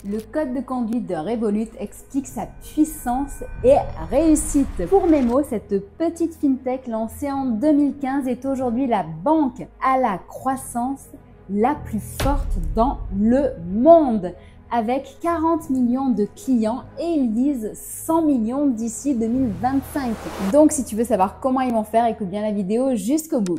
Le code de conduite de Revolut explique sa puissance et réussite. Pour Memo, cette petite fintech lancée en 2015 est aujourd'hui la banque à la croissance la plus forte dans le monde, avec 40 millions de clients et ils visent 100 millions d'ici 2025. Donc si tu veux savoir comment ils vont faire, écoute bien la vidéo jusqu'au bout.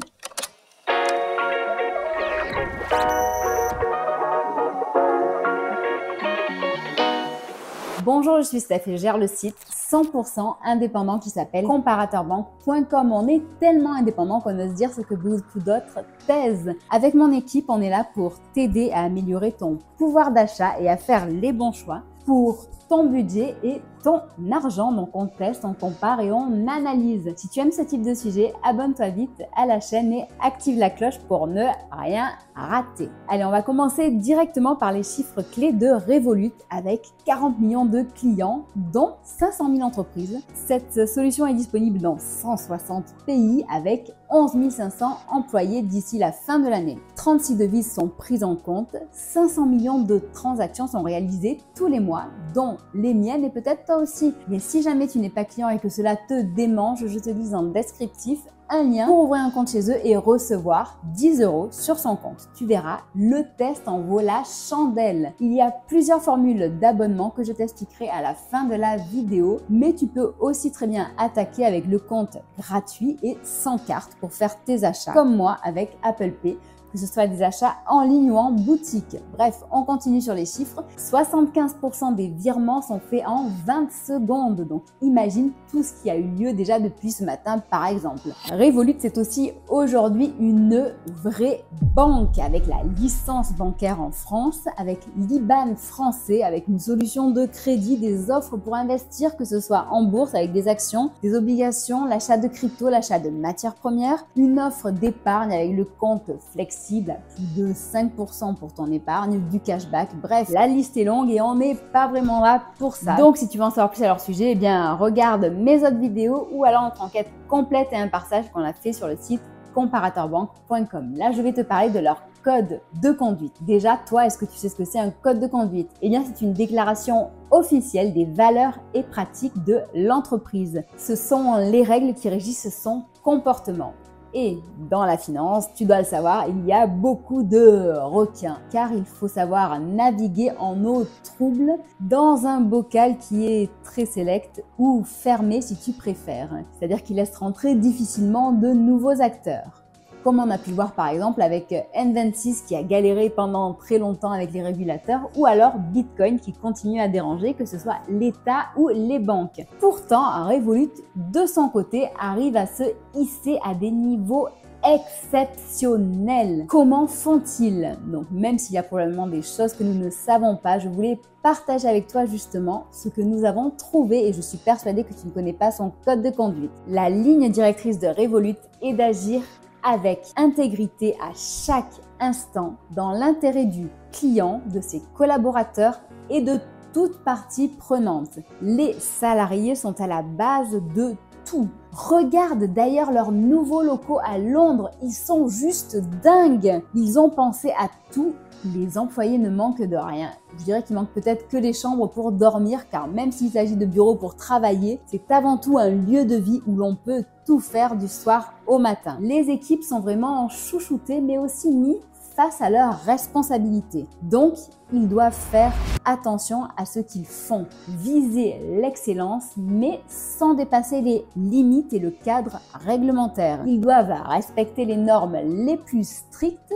Bonjour, je suis Steph et je gère le site 100% indépendant qui s'appelle comparateurbanque.com. On est tellement indépendant qu'on ose dire ce que beaucoup d'autres taisent. Avec mon équipe, on est là pour t'aider à améliorer ton pouvoir d'achat et à faire les bons choix pour ton budget et ton argent. Donc on teste, on compare et on analyse. Si tu aimes ce type de sujet, abonne-toi vite à la chaîne et active la cloche pour ne rien rater. Allez, on va commencer directement par les chiffres clés de Revolut avec 40 millions de clients, dont 500 000 entreprises. Cette solution est disponible dans 160 pays avec 11 500 employés d'ici la fin de l'année. 36 devises sont prises en compte, 500 millions de transactions sont réalisées tous les mois, dont les miennes et peut-être toi aussi. Mais si jamais tu n'es pas client et que cela te démange, je te dis en descriptif un lien pour ouvrir un compte chez eux et recevoir 10 € sur son compte. Tu verras, le test en vaut la chandelle. Il y a plusieurs formules d'abonnement que je t'expliquerai à la fin de la vidéo, mais tu peux aussi très bien attaquer avec le compte gratuit et sans carte pour faire tes achats, comme moi avec Apple Pay, que ce soit des achats en ligne ou en boutique. Bref, on continue sur les chiffres. 75% des virements sont faits en 20 secondes. Donc, imagine tout ce qui a eu lieu déjà depuis ce matin, par exemple. Revolut, c'est aussi aujourd'hui une vraie banque avec la licence bancaire en France, avec l'IBAN français, avec une solution de crédit, des offres pour investir, que ce soit en bourse avec des actions, des obligations, l'achat de crypto, l'achat de matières premières, une offre d'épargne avec le compte flexible à plus de 5% pour ton épargne, du cashback, bref, la liste est longue et on n'est pas vraiment là pour ça. Donc si tu veux en savoir plus à leur sujet, eh bien regarde mes autres vidéos ou alors notre enquête complète et un partage qu'on a fait sur le site comparateurbanque.com. Là, je vais te parler de leur code de conduite. Déjà, toi, est-ce que tu sais ce que c'est un code de conduite? Eh bien, c'est une déclaration officielle des valeurs et pratiques de l'entreprise. Ce sont les règles qui régissent son comportement. Et dans la finance, tu dois le savoir, il y a beaucoup de requins car il faut savoir naviguer en eau trouble dans un bocal qui est très sélect ou fermé si tu préfères. C'est-à-dire qu'il laisse rentrer difficilement de nouveaux acteurs. Comme on a pu le voir par exemple avec N26 qui a galéré pendant très longtemps avec les régulateurs, ou alors Bitcoin qui continue à déranger, que ce soit l'État ou les banques. Pourtant, Revolut, de son côté, arrive à se hisser à des niveaux exceptionnels. Comment font-ils? Donc même s'il y a probablement des choses que nous ne savons pas, je voulais partager avec toi justement ce que nous avons trouvé et je suis persuadée que tu ne connais pas son code de conduite. La ligne directrice de Revolut est d'agir avec intégrité à chaque instant dans l'intérêt du client, de ses collaborateurs et de toute partie prenante. Les salariés sont à la base de tout. Regarde d'ailleurs leurs nouveaux locaux à Londres, ils sont juste dingues. Ils ont pensé à tout. Les employés ne manquent de rien. Je dirais qu'il manque peut-être que les chambres pour dormir, car même s'il s'agit de bureaux pour travailler, c'est avant tout un lieu de vie où l'on peut tout faire du soir au matin. Les équipes sont vraiment chouchoutées, mais aussi mis face à leurs responsabilités. Donc, ils doivent faire attention à ce qu'ils font. Viser l'excellence, mais sans dépasser les limites et le cadre réglementaire. Ils doivent respecter les normes les plus strictes,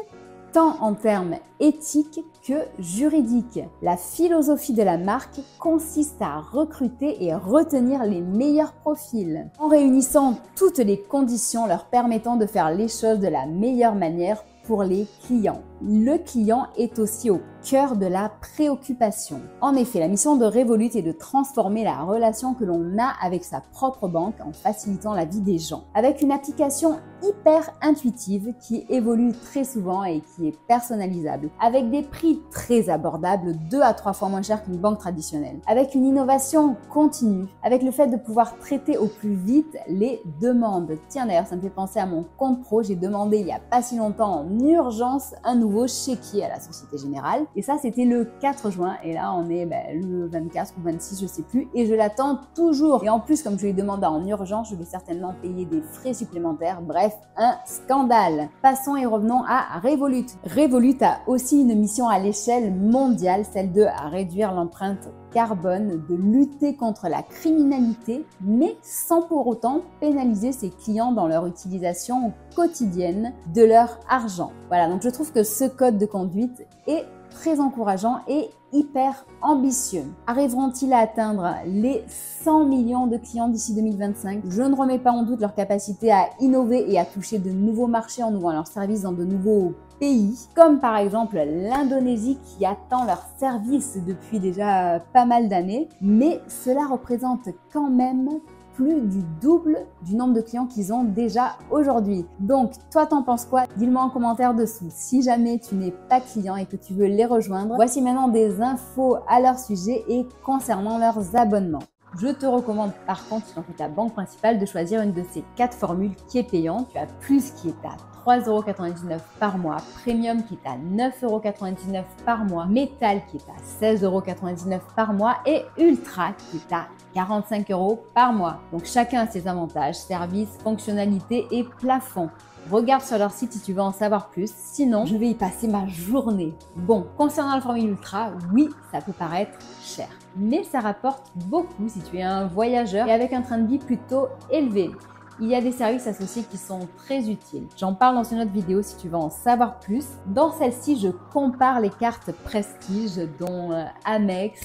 tant en termes éthiques que juridiques. La philosophie de la marque consiste à recruter et retenir les meilleurs profils, en réunissant toutes les conditions leur permettant de faire les choses de la meilleure manière pour les clients. Le client est aussi au cœur de la préoccupation. En effet, la mission de Revolut est de transformer la relation que l'on a avec sa propre banque en facilitant la vie des gens. Avec une application hyper intuitive qui évolue très souvent et qui est personnalisable. Avec des prix très abordables, 2 à 3 fois moins cher qu'une banque traditionnelle. Avec une innovation continue. Avec le fait de pouvoir traiter au plus vite les demandes. Tiens d'ailleurs, ça me fait penser à mon compte pro. J'ai demandé il n'y a pas si longtemps en urgence un nouveau nouveau chéquier à la Société Générale. Et ça, c'était le 4 juin. Et là, on est le 24 ou 26, je sais plus. Et je l'attends toujours. Et en plus, comme je lui demande en urgence, je vais certainement payer des frais supplémentaires. Bref, un scandale. Passons et revenons à Revolut. Revolut a aussi une mission à l'échelle mondiale, celle de réduire l'empreinte carbone, de lutter contre la criminalité, mais sans pour autant pénaliser ses clients dans leur utilisation quotidienne de leur argent. Voilà, donc je trouve que ce code de conduite est très encourageant et hyper ambitieux. Arriveront-ils à atteindre les 100 millions de clients d'ici 2025? Je ne remets pas en doute leur capacité à innover et à toucher de nouveaux marchés en ouvrant leurs services dans de nouveaux pays, comme par exemple l'Indonésie qui attend leurs services depuis déjà pas mal d'années, mais cela représente quand même plus du double du nombre de clients qu'ils ont déjà aujourd'hui. Donc, toi, t'en penses quoi? Dis-le-moi en commentaire dessous. Si jamais tu n'es pas client et que tu veux les rejoindre, voici maintenant des infos à leur sujet et concernant leurs abonnements. Je te recommande par contre, si tu en fais ta banque principale, de choisir une de ces 4 formules qui est payante. Tu as Plus qui est à 3,99 € par mois, Premium qui est à 9,99 € par mois, Metal qui est à 16,99 € par mois et Ultra qui est à 45 € par mois. Donc chacun a ses avantages, services, fonctionnalités et plafonds. Regarde sur leur site si tu veux en savoir plus, sinon je vais y passer ma journée. Bon, concernant la formule Ultra, oui, ça peut paraître cher, mais ça rapporte beaucoup si tu es un voyageur et avec un train de vie plutôt élevé. Il y a des services associés qui sont très utiles. J'en parle dans une autre vidéo si tu veux en savoir plus. Dans celle-ci, je compare les cartes Prestige dont Amex,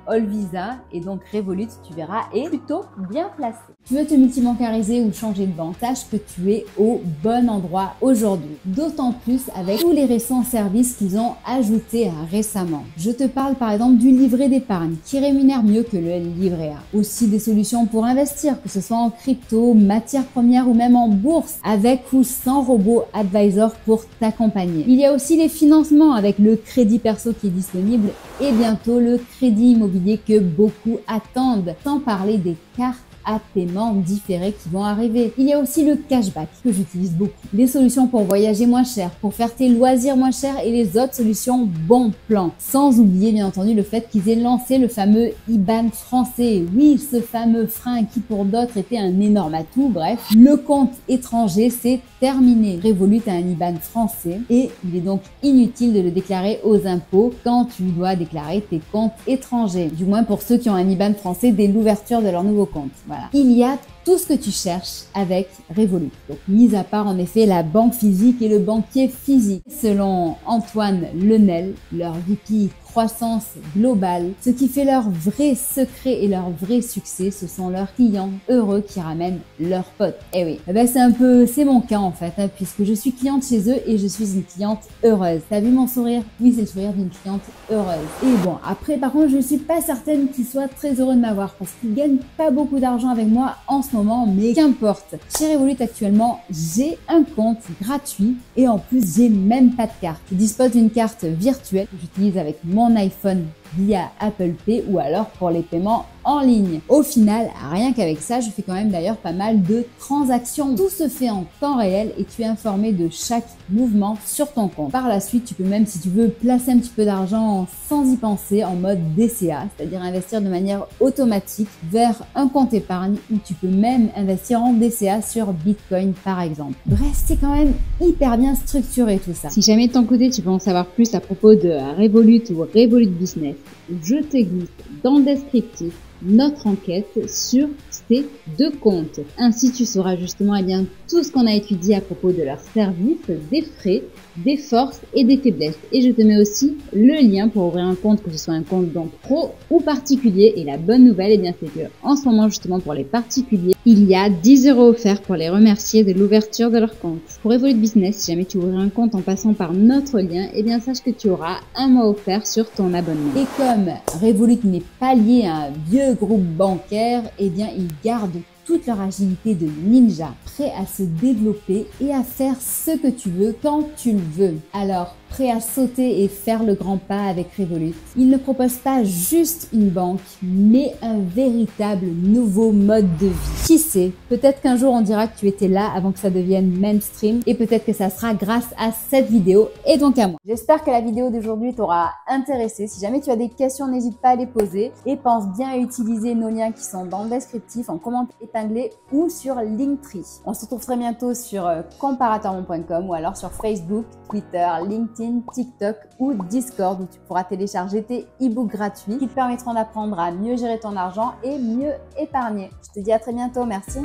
Allvisa et donc Revolut, tu verras, est plutôt bien placé. Tu veux te multibancariser ou changer de banque, sache que tu es au bon endroit aujourd'hui. D'autant plus avec tous les récents services qu'ils ont ajoutés récemment. Je te parle par exemple du livret d'épargne qui rémunère mieux que le livret A. Aussi des solutions pour investir, que ce soit en crypto, matières premières ou même en bourse, avec ou sans robot advisor pour t'accompagner. Il y a aussi les financements avec le crédit perso qui est disponible et bientôt le crédit immobilier que beaucoup attendent, sans parler des cartes à paiement différés qui vont arriver. Il y a aussi le cashback que j'utilise beaucoup. Des solutions pour voyager moins cher, pour faire tes loisirs moins chers et les autres solutions bon plan. Sans oublier bien entendu le fait qu'ils aient lancé le fameux IBAN français. Oui, ce fameux frein qui pour d'autres était un énorme atout. Bref, le compte étranger c'est terminé. Revolut a un IBAN français et il est donc inutile de le déclarer aux impôts quand tu dois déclarer tes comptes étrangers. Du moins pour ceux qui ont un IBAN français dès l'ouverture de leur nouveau compte. Voilà. Il y a tout ce que tu cherches avec Revolut. Donc, mis à part en effet la banque physique et le banquier physique. Selon Antoine Lenel, leur VP croissance globale, ce qui fait leur vrai secret et leur vrai succès, ce sont leurs clients heureux qui ramènent leurs potes. Eh oui, c'est mon cas en fait, puisque je suis cliente chez eux et je suis une cliente heureuse. T'as vu mon sourire? Oui, c'est le sourire d'une cliente heureuse. Et bon, après par contre, je suis pas certaine qu'ils soient très heureux de m'avoir parce qu'ils gagnent pas beaucoup d'argent avec moi en ce moment, mais qu'importe. Chez Revolut actuellement, j'ai un compte gratuit et en plus, j'ai même pas de carte. Je dispose d'une carte virtuelle que j'utilise avec mon iPhone via Apple Pay ou alors pour les paiements en ligne. Au final, rien qu'avec ça, je fais quand même d'ailleurs pas mal de transactions. Tout se fait en temps réel et tu es informé de chaque mouvement sur ton compte. Par la suite, tu peux même, si tu veux, placer un petit peu d'argent sans y penser en mode DCA, c'est-à-dire investir de manière automatique vers un compte épargne ou tu peux même investir en DCA sur Bitcoin par exemple. Bref, c'est quand même hyper bien structuré tout ça. Si jamais de ton côté, tu veux en savoir plus à propos de Revolut ou Revolut Business, je te glisse dans le descriptif notre enquête sur ces deux comptes. Ainsi, tu sauras justement tout ce qu'on a étudié à propos de leurs services, des frais, des forces et des faiblesses. Et je te mets aussi le lien pour ouvrir un compte, que ce soit un compte dans pro ou particulier. Et la bonne nouvelle, c'est que en ce moment, justement, pour les particuliers, il y a 10 € offerts pour les remercier de l'ouverture de leur compte. Pour Revolut Business, si jamais tu ouvres un compte en passant par notre lien, sache que tu auras un mois offert sur ton abonnement. Et comme Revolut n'est pas lié à un vieux groupe bancaire, il garde toute leur agilité de ninja, prêts à se développer et à faire ce que tu veux quand tu le veux. Alors, prêt à sauter et faire le grand pas avec Revolut. Ils ne proposent pas juste une banque, mais un véritable nouveau mode de vie. Qui sait, peut-être qu'un jour on dira que tu étais là avant que ça devienne mainstream et peut-être que ça sera grâce à cette vidéo et donc à moi. J'espère que la vidéo d'aujourd'hui t'aura intéressé. Si jamais tu as des questions, n'hésite pas à les poser et pense bien à utiliser nos liens qui sont dans le descriptif, en commentaire épinglé ou sur Linktree. On se retrouve très bientôt sur comparatormon.com ou alors sur Facebook, Twitter, LinkedIn, TikTok ou Discord où tu pourras télécharger tes e-books gratuits qui te permettront d'apprendre à mieux gérer ton argent et mieux épargner. Je te dis à très bientôt, merci.